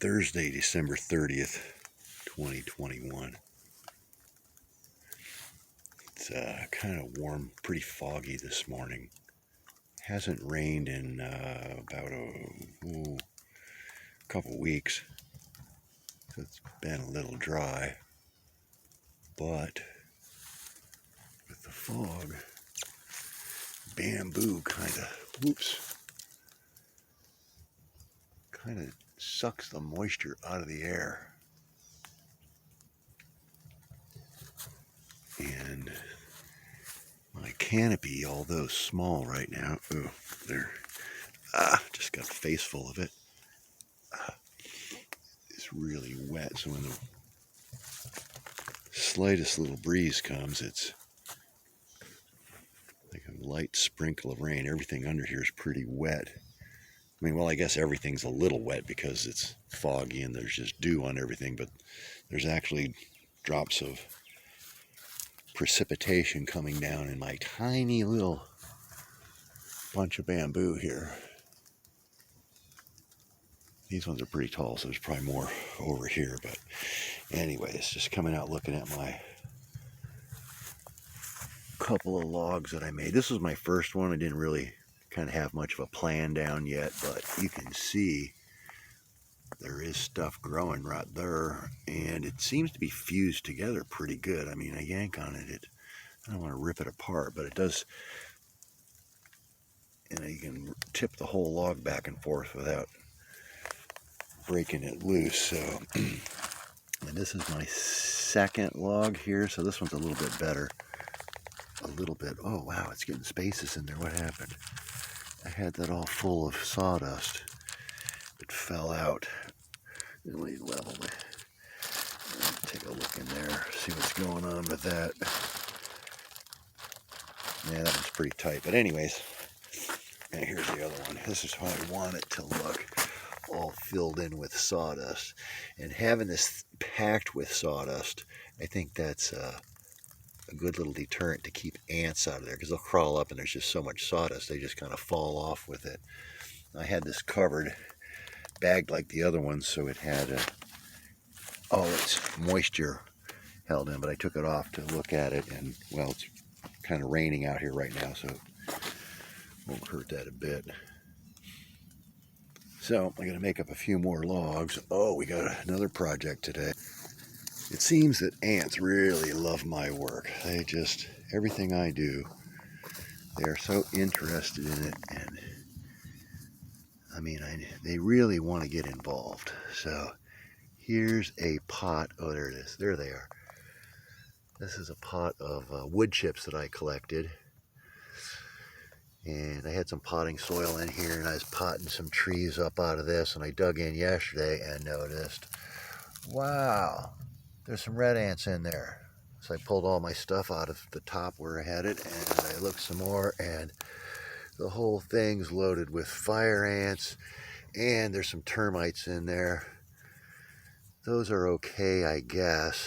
Thursday, December 30th, 2021. It's kind of warm, pretty foggy this morning. Hasn't rained in about a couple weeks, so it's been a little dry. But with the fog, bamboo kind of sucks the moisture out of the air. And my canopy, although small right now, just got a face full of it. It's really wet, so when the slightest little breeze comes, it's like a light sprinkle of rain. Everything under here is pretty wet. I mean, well, I guess everything's a little wet because it's foggy and there's just dew on everything, but there's actually drops of precipitation coming down in my tiny little bunch of bamboo here. These ones are pretty tall, so there's probably more over here, but anyways, just coming out looking at my couple of logs that I made. This was my first one. I didn't really kind of have much of a plan down yet, but you can see there is stuff growing right there, and it seems to be fused together pretty good. I mean, I yank on it, I don't want to rip it apart, but it does. And you can tip the whole log back and forth without breaking it loose. So, and this is my second log here, so this one's a little bit better. A little bit. Oh wow, it's getting spaces in there. What happened? I had that all full of sawdust. It fell out. Let me level it. Take a look in there, see what's going on with that. Yeah, that one's pretty tight. But anyways, and here's the other one. This is how I want it to look, all filled in with sawdust. And having this packed with sawdust, I think that's a good little deterrent to keep ants out of there, because they'll crawl up and there's just so much sawdust, they just kind of fall off with it. I had this covered, bagged like the other ones, so it had its moisture held in, but I took it off to look at it, and well, it's kind of raining out here right now, so it won't hurt that a bit. So I'm going to make up a few more logs. Oh, we got another project today. It seems that ants really love my work. They just, everything I do, they are so interested in it, and I mean, they really want to get involved. So here's a pot. Oh, there it is. There they are. This is a pot of wood chips that I collected. And I had some potting soil in here, and I was potting some trees up out of this, and I dug in yesterday and noticed, wow, there's some red ants in there. So I pulled all my stuff out of the top where I had it, and I looked some more, and the whole thing's loaded with fire ants, and there's some termites in there. Those are okay, I guess.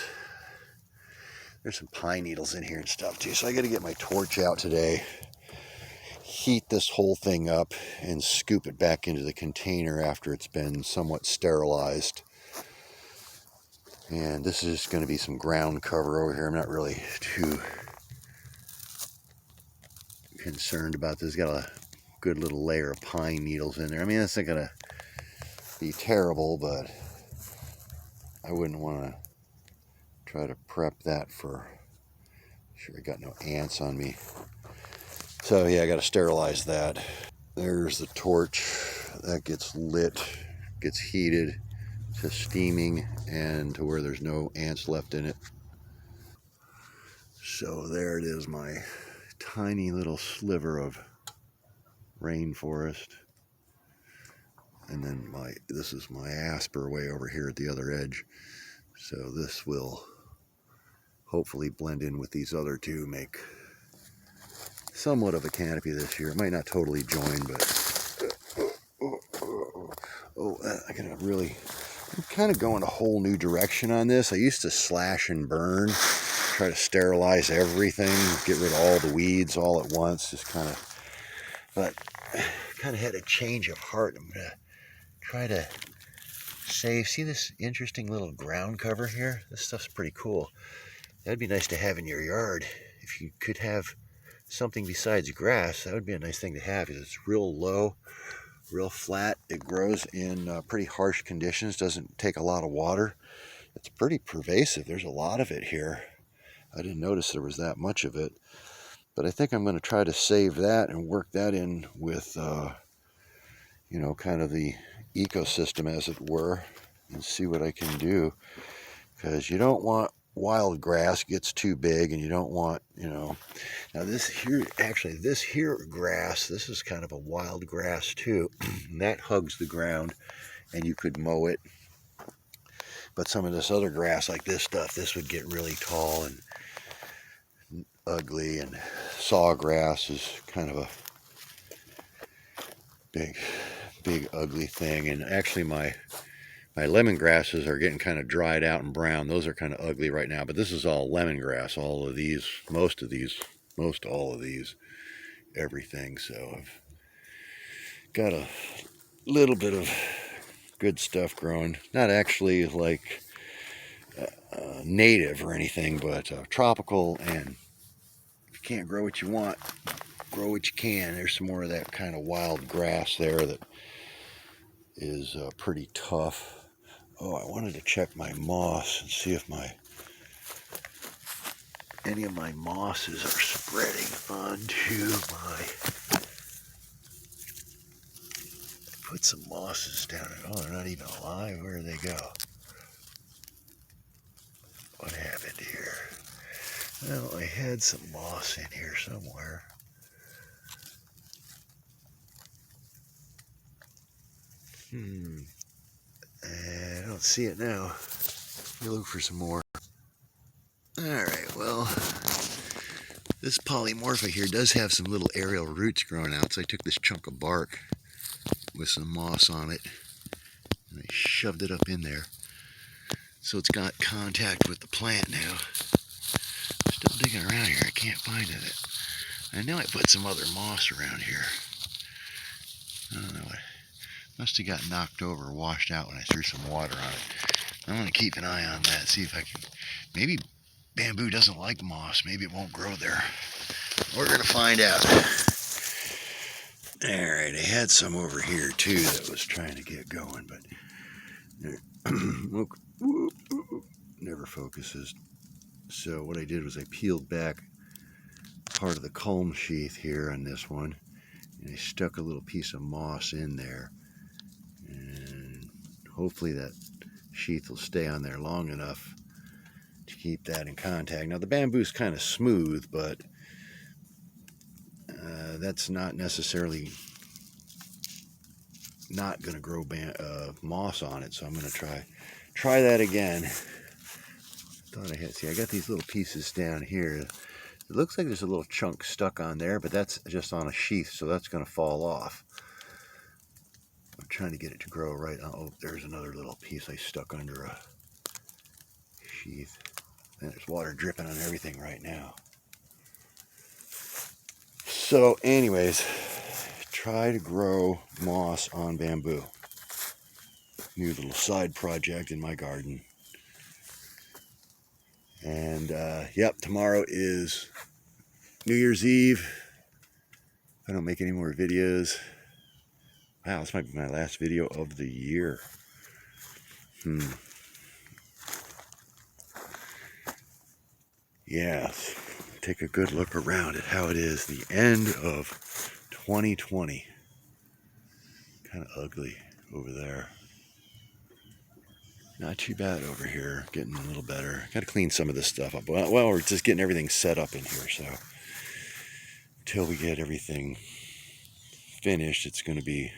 There's some pine needles in here and stuff too, so I gotta get my torch out today, heat this whole thing up, and scoop it back into the container after it's been somewhat sterilized. And this is going to be some ground cover over here. I'm not really too concerned about this. It's got a good little layer of pine needles in there. I mean, that's not going to be terrible, but I wouldn't want to try to prep that for sure I got no ants on me. So yeah, I got to sterilize that. There's the torch. That gets lit, gets heated to steaming and to where there's no ants left in it. So there it is, my tiny little sliver of rainforest. And then this is my asper way over here at the other edge. So this will hopefully blend in with these other two, make somewhat of a canopy this year. It might not totally join, but I gotta really, I'm kind of going a whole new direction on this. I used to slash and burn, try to sterilize everything, get rid of all the weeds all at once, just kind of, but kind of had a change of heart. I'm gonna try to save. See this interesting little ground cover here? This stuff's pretty cool. That'd be nice to have in your yard. If you could have something besides grass, that would be a nice thing to have. It's real low, real flat. It grows in pretty harsh conditions, doesn't take a lot of water. It's pretty pervasive. There's a lot of it here. I didn't notice there was that much of it. But I think I'm going to try to save that and work that in with, you know, kind of the ecosystem, as it were, and see what I can do. Because you don't want wild grass gets too big, and you don't want, you know, now this here, actually this here grass, this is kind of a wild grass too. And that hugs the ground, and you could mow it. But some of this other grass, like this stuff, this would get really tall and ugly, and sawgrass is kind of a big ugly thing. And actually my lemongrasses are getting kind of dried out and brown. Those are kind of ugly right now, but this is all lemongrass. All of these, most all of these, everything. So I've got a little bit of good stuff growing. Not actually like native or anything, but tropical. And if you can't grow what you want, grow what you can. There's some more of that kind of wild grass there that is pretty tough. Oh, I wanted to check my moss and see if any of my mosses are spreading onto my... Put some mosses down. Oh, they're not even alive. Where do they go? What happened here? Well, I had some moss in here somewhere. I don't see it now. Let me look for some more. Alright, well, this polymorpha here does have some little aerial roots growing out, so I took this chunk of bark with some moss on it, and I shoved it up in there. So it's got contact with the plant now. I'm still digging around here, I can't find it. I know I put some other moss around here. I don't know, it must have got knocked over, washed out when I threw some water on it. I'm going to keep an eye on that, see if I can... Maybe bamboo doesn't like moss, maybe it won't grow there. We're going to find out. Alright, I had some over here too that was trying to get going, but never focuses. So what I did was I peeled back part of the culm sheath here on this one, and I stuck a little piece of moss in there, and hopefully that sheath will stay on there long enough to keep that in contact. Now the bamboo's kind of smooth, but that's not necessarily not going to grow moss on it, so I'm going to try that again. Thought I had, see, I got these little pieces down here. It looks like there's a little chunk stuck on there, but that's just on a sheath, so that's going to fall off. I'm trying to get it to grow right. Oh, there's another little piece I stuck under a sheath. And there's water dripping on everything right now. So anyways, try to grow moss on bamboo. New little side project in my garden. And yep, tomorrow is New Year's Eve. I don't make any more videos. Wow, this might be my last video of the year. Yeah, take a good look around at how it is. The end of 2020. Kind of ugly over there. Not too bad over here. Getting a little better. Got to clean some of this stuff up. Well, we're just getting everything set up in here, so until we get everything finished, it's going to be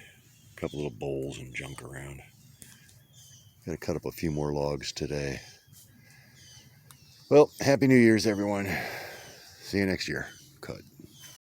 a couple little bowls and junk around. Got to cut up a few more logs today. Well, Happy New Year's, everyone. See you next year. Cut.